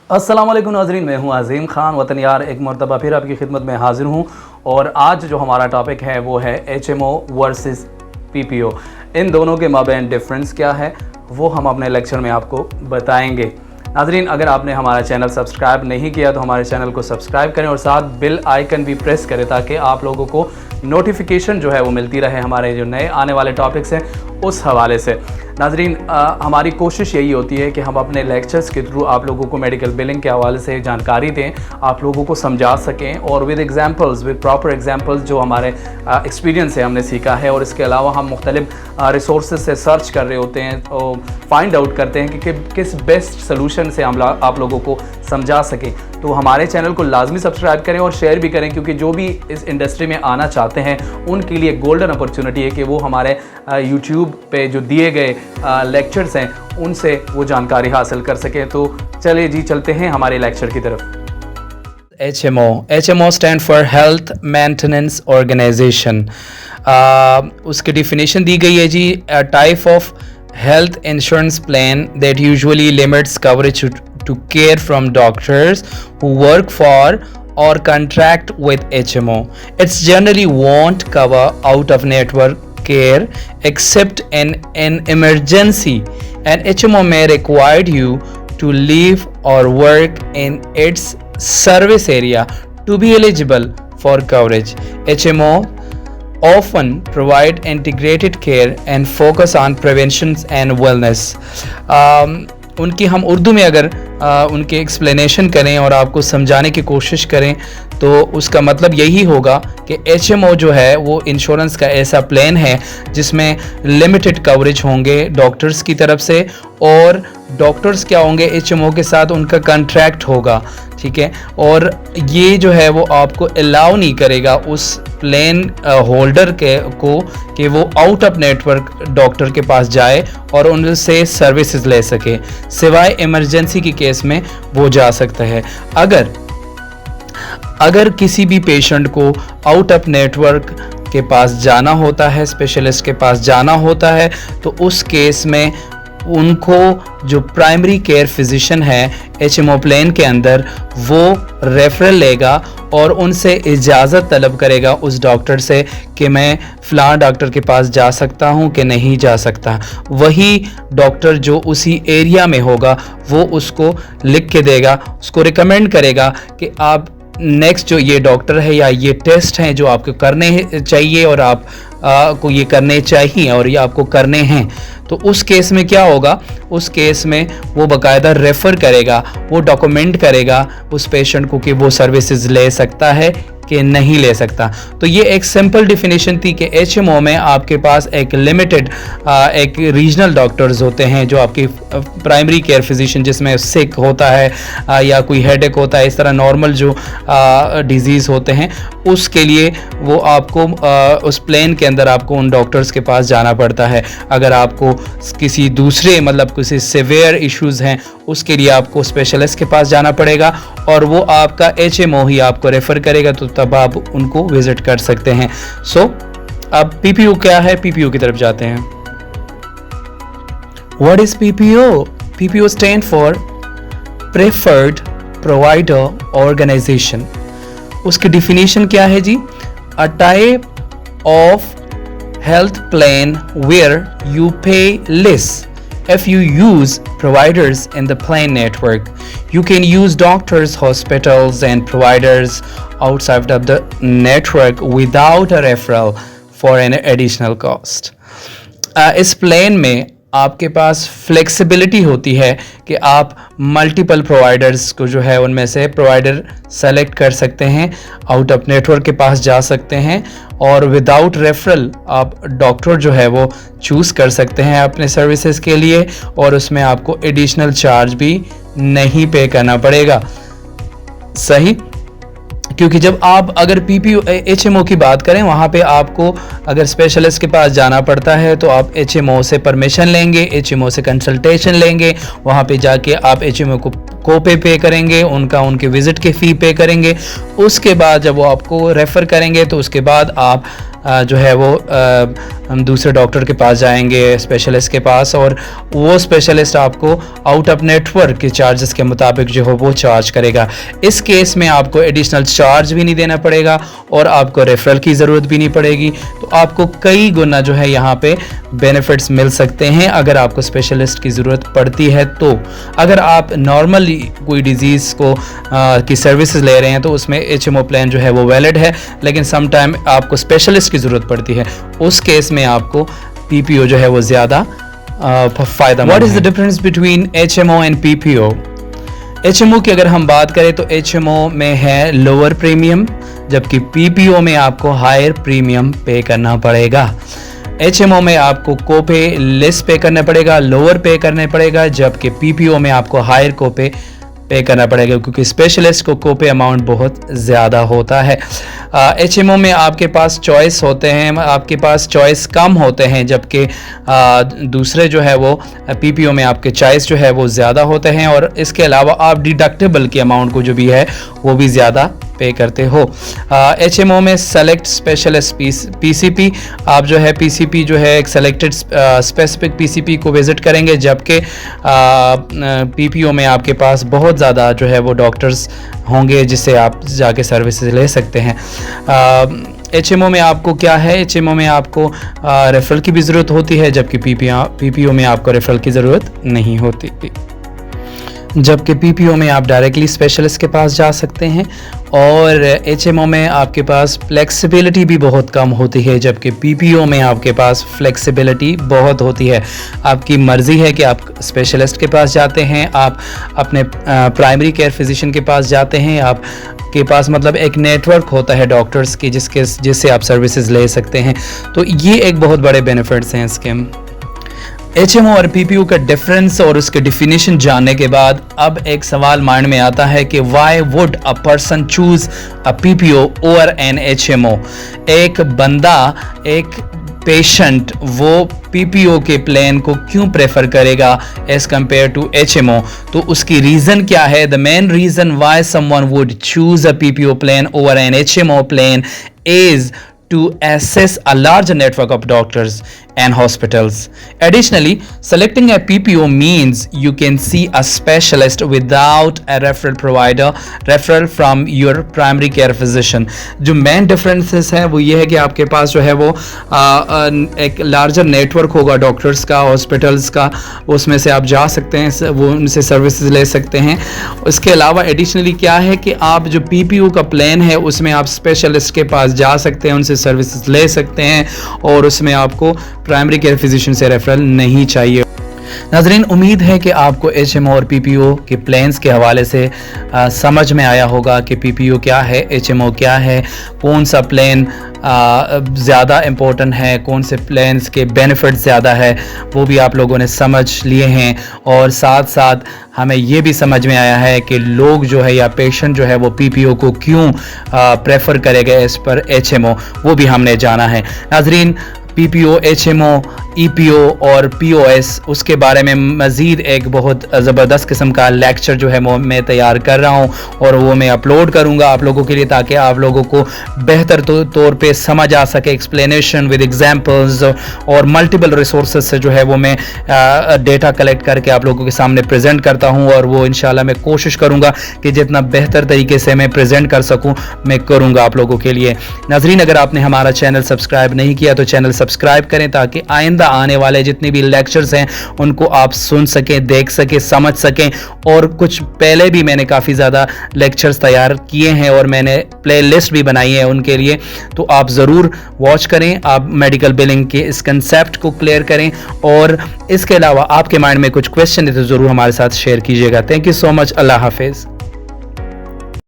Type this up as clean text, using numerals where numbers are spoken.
अस्सलाम वालेकुम नाज़रीन, मैं हूं अज़ीम ख़ान वतन यार। एक मरतबा फिर आपकी खिदमत में हाज़िर हूं और आज जो हमारा टॉपिक है वो है HMO वर्सेस PPO। इन दोनों के माबैन डिफरेंस क्या है वो हम अपने लेक्चर में आपको बताएंगे। नाज़रीन, अगर आपने हमारा चैनल सब्सक्राइब नहीं किया तो हमारे चैनल को सब्सक्राइब करें और साथ बेल आइकन भी प्रेस करें ताकि आप लोगों को नोटिफिकेशन जो है वो मिलती रहे हमारे जो नए आने वाले टॉपिक्स हैं उस हवाले से। नाज़रीन, हमारी कोशिश यही होती है कि हम अपने लेक्चर्स के थ्रू आप लोगों को मेडिकल बिलिंग के हवाले से जानकारी दें, आप लोगों को समझा सकें और with examples, with proper examples जो हमारे एक्सपीरियंस से हमने सीखा है। और इसके अलावा हम मुख्तलिफ रिसोर्सेज से सर्च कर रहे होते हैं और फाइंड आउट करते हैं कि किस बेस्ट सोल्यूशन से हम आप लोगों को समझा सकें। तो हमारे चैनल को लाजमी सब्सक्राइब करें और शेयर भी करें, क्योंकि जो भी इस इंडस्ट्री में आना चाहते हैं उनके लिए गोल्डन अपॉर्चुनिटी है कि वो हमारे यूट्यूब पे जो दिए गए लेक्चर्स हैं उनसे वो जानकारी हासिल कर सकें। तो चलिए जी, चलते हैं हमारे लेक्चर की तरफ। HMO stand for health maintenance organization. उसकी डिफिनेशन दी गई है जी, a type of health insurance plan that usually limits coverage to care from doctors who work for or contract with HMO. It's generally won't cover out of network care except in an emergency, and HMO may require you to leave or work in its service area to be eligible for coverage. HMO often provide integrated care and focus on prevention and wellness. उनकी हम उर्दू में अगर उनके explanation करें और आपको समझाने की कोशिश करें तो उसका मतलब यही होगा कि HMO जो है वो इंश्योरेंस का ऐसा प्लान है जिसमें लिमिटेड कवरेज होंगे डॉक्टर्स की तरफ से, और डॉक्टर्स क्या होंगे, HMO के साथ उनका कॉन्ट्रैक्ट होगा, ठीक है। और ये जो है वो आपको अलाउ नहीं करेगा उस प्लान होल्डर को कि वो आउट ऑफ नेटवर्क डॉक्टर के पास जाए और उनसे सर्विसेज ले सके, सिवाय इमरजेंसी के केस में वो जा सकता है। अगर किसी भी पेशेंट को आउट ऑफ नेटवर्क के पास जाना होता है, स्पेशलिस्ट के पास जाना होता है, तो उस केस में उनको जो प्राइमरी केयर फिजिशियन है HMO प्लान के अंदर वो रेफरल लेगा और उनसे इजाज़त तलब करेगा उस डॉक्टर से कि मैं फ़लाँ डॉक्टर के पास जा सकता हूँ कि नहीं जा सकता। वही डॉक्टर जो उसी एरिया में होगा वो उसको लिख के देगा, उसको रिकमेंड करेगा कि आप नेक्स्ट जो ये डॉक्टर है या ये टेस्ट हैं जो आपको करने चाहिए और आप को ये करने चाहिए और ये आपको करने हैं। तो उस केस में क्या होगा, उस केस में वो बाकायदा रेफ़र करेगा, वो डॉक्यूमेंट करेगा उस पेशेंट को कि वो सर्विसेज ले सकता है कि नहीं ले सकता। तो ये एक सिंपल डिफिनेशन थी कि HMO में आपके पास एक लिमिटेड एक रीजनल डॉक्टर्स होते हैं जो आपकी प्राइमरी केयर फिजिशियन जिसमें सिक होता है या कोई हेडेक होता है, इस तरह नॉर्मल जो डिजीज़ होते हैं उसके लिए वो आपको उस प्लान के अंदर आपको उन डॉक्टर्स के पास जाना पड़ता है। अगर आपको किसी दूसरे मतलब किसी सिवियर इश्यूज़ हैं उसके लिए आपको स्पेशलिस्ट के पास जाना पड़ेगा और वो आपका HMO ही आपको रेफ़र करेगा, तो तब आप उनको विज़िट कर सकते हैं। सो अब PPO क्या है, PPO की तरफ जाते हैं। What is PPO? PPO stand for Preferred Provider Organization. उसकी डिफिनेशन क्या है जी, a type of health plan where you pay less if you use providers in the plan network. You can use doctors, hospitals and providers outside of the network without a referral for an additional cost. इस plan में आपके पास flexibility होती है कि आप multiple providers को जो है उनमें से प्रोवाइडर सेलेक्ट कर सकते हैं, आउट ऑफ नेटवर्क के पास जा सकते हैं और विदाउट रेफरल आप डॉक्टर जो है वो चूज़ कर सकते हैं अपने सर्विसेज के लिए और उसमें आपको एडिशनल चार्ज भी नहीं पे करना पड़ेगा। सही, क्योंकि जब आप अगर PPO HMO की बात करें वहाँ पे आपको अगर स्पेशलिस्ट के पास जाना पड़ता है तो आप HMO से परमिशन लेंगे, HMO से कंसल्टेशन लेंगे, वहाँ पे जाके आप HMO को पे करेंगे, उनके विज़िट के फ़ी पे करेंगे। उसके बाद जब वो आपको रेफ़र करेंगे तो उसके बाद आप जो है वो हम दूसरे डॉक्टर के पास जाएंगे, स्पेशलिस्ट के पास, और वो स्पेशलिस्ट आपको आउट ऑफ नेटवर्क के चार्जेस के मुताबिक जो हो वो चार्ज करेगा। इस केस में आपको एडिशनल चार्ज भी नहीं देना पड़ेगा और आपको रेफरल की ज़रूरत भी नहीं पड़ेगी। तो आपको कई गुना जो है यहाँ पे बेनिफिट्स मिल सकते हैं अगर आपको स्पेशलिस्ट की ज़रूरत पड़ती है। तो अगर आप नॉर्मली कोई डिजीज़ को की सर्विसेज ले रहे हैं तो उसमें HMO प्लान जो है वो वैलिड है, लेकिन समटाइम आपको स्पेशलिस्ट की ज़रूरत पड़ती है, उस केस में आपको PPO जो है वो ज़्यादा फ़ायदा। What is the difference between HMO and PPO? HMO की अगर हम बात करें तो HMO में है लोअर प्रीमियम, जबकि PPO में आपको हायर प्रीमियम पे करना पड़ेगा। HMO में आपको कोपे लेस पे करना पड़ेगा, लोअर पे करना पड़ेगा, जबकि PPO में आपको हायर कोपे पे करना पड़ेगा, क्योंकि स्पेशलिस्ट को कोपे अमाउंट बहुत ज़्यादा होता है। HMO में आपके पास चॉइस होते हैं, आपके पास चॉइस कम होते हैं, जबकि दूसरे जो है वो PPO में आपके चॉइस जो है वो ज़्यादा होते हैं, और इसके अलावा आप डिडक्टेबल के अमाउंट को जो भी है वो भी ज़्यादा पे करते हो। HMO में सेलेक्ट स्पेशलिस्ट PCP, आप जो है PCP जो है एक सेलेक्टेड स्पेसिफिक PCP को विज़िट करेंगे, जबकि PPO में आपके पास बहुत ज़्यादा जो है वो डॉक्टर्स होंगे जिससे आप जाके सर्विसेज ले सकते हैं। HMO में आपको क्या है, HMO में आपको रेफरल की भी ज़रूरत होती है, जबकि PPO में आपको रेफरल की ज़रूरत नहीं होती, जबकि PPO में आप डायरेक्टली स्पेशलिस्ट के पास जा सकते हैं, और HMO में आपके पास फ्लेक्सिबिलिटी भी बहुत कम होती है, जबकि PPO में आपके पास फ्लेक्सिबिलिटी बहुत होती है। आपकी मर्ज़ी है कि आप स्पेशलिस्ट के पास जाते हैं, आप अपने प्राइमरी केयर फिजिशियन के पास जाते हैं, आप के पास मतलब एक नेटवर्क होता है डॉक्टर्स की जिससे आप सर्विसेज ले सकते हैं। तो ये एक बहुत बड़े बेनिफिट्स हैं इसके। HMO और PPO का डिफरेंस और उसके डिफिनीशन जानने के बाद अब एक सवाल माइंड में आता है कि why would a person choose a PPO over an HMO? एक बंदा, एक पेशेंट वो PPO के प्लान को क्यों प्रेफर करेगा एज कम्पेयर टू HMO? तो उसकी रीज़न क्या है? The main reason why someone would choose a PPO plan over an HMO plan is to access a larger network of doctors and hospitals. Additionally, selecting a PPO means you can see a specialist without a referral from your primary care physician. जो main differences हैं वो ये है कि आपके पास जो है वो एक larger network होगा डॉक्टर्स का, हॉस्पिटल्स का, उसमें से आप जा सकते हैं, वो उनसे सर्विसेज ले सकते हैं। उसके अलावा एडिशनली क्या है कि आप जो PPO का प्लान है उसमें आप स्पेशलिस्ट के पास जा सकते हैं, उनसे सर्विसेज ले सकते हैं, और उसमें आपको प्राइमरी केयर फिजिशियन से रेफरल नहीं चाहिए। नाज़रीन, उम्मीद है कि आपको HMO और PPO के प्लान्स के हवाले से समझ में आया होगा कि PPO क्या है, HMO क्या है, कौन सा प्लान ज़्यादा इम्पोर्टेंट है, कौन से प्लान्स के बेनिफिट ज़्यादा है, वो भी आप लोगों ने समझ लिए हैं। और साथ साथ हमें ये भी समझ में आया है कि लोग जो है या पेशेंट जो है वो PPO को क्यों प्रेफर करेगा इस पर HMO, वो भी हमने जाना है। नाज़रीन, PPO, HMO, EPO और POS उसके बारे में मज़ीद एक बहुत ज़बरदस्त किस्म का लेक्चर जो है वो मैं तैयार कर रहा हूँ, और वो मैं अपलोड करूँगा आप लोगों के लिए, ताकि आप लोगों को बेहतर तौर पे समझ आ सके, एक्सप्लेनेशन विद एग्जांपल्स और मल्टीपल रिसोर्सेज से जो है वो मैं डेटा कलेक्ट करके आप लोगों के सामने प्रेजेंट करता हूँ, और वो इंशाल्लाह मैं कोशिश करूँगा कि जितना बेहतर तरीके से मैं प्रेजेंट कर सकूँ मैं करूँगा आप लोगों के लिए। नाज़रीन, अगर आपने हमारा चैनल सब्सक्राइब नहीं किया तो चैनल सब्सक्राइब करें, ताकि आइंदा आने वाले जितने भी लेक्चर्स हैं उनको आप सुन सकें, देख सकें, समझ सकें। और कुछ पहले भी मैंने काफ़ी ज़्यादा लेक्चर्स तैयार किए हैं और मैंने प्लेलिस्ट भी बनाई है उनके लिए, तो आप ज़रूर वॉच करें। आप मेडिकल बिलिंग के इस कंसेप्ट को क्लियर करें, और इसके अलावा आपके माइंड में कुछ क्वेश्चन है तो ज़रूर हमारे साथ शेयर कीजिएगा। Thank you so much. अल्लाह हाफिज़।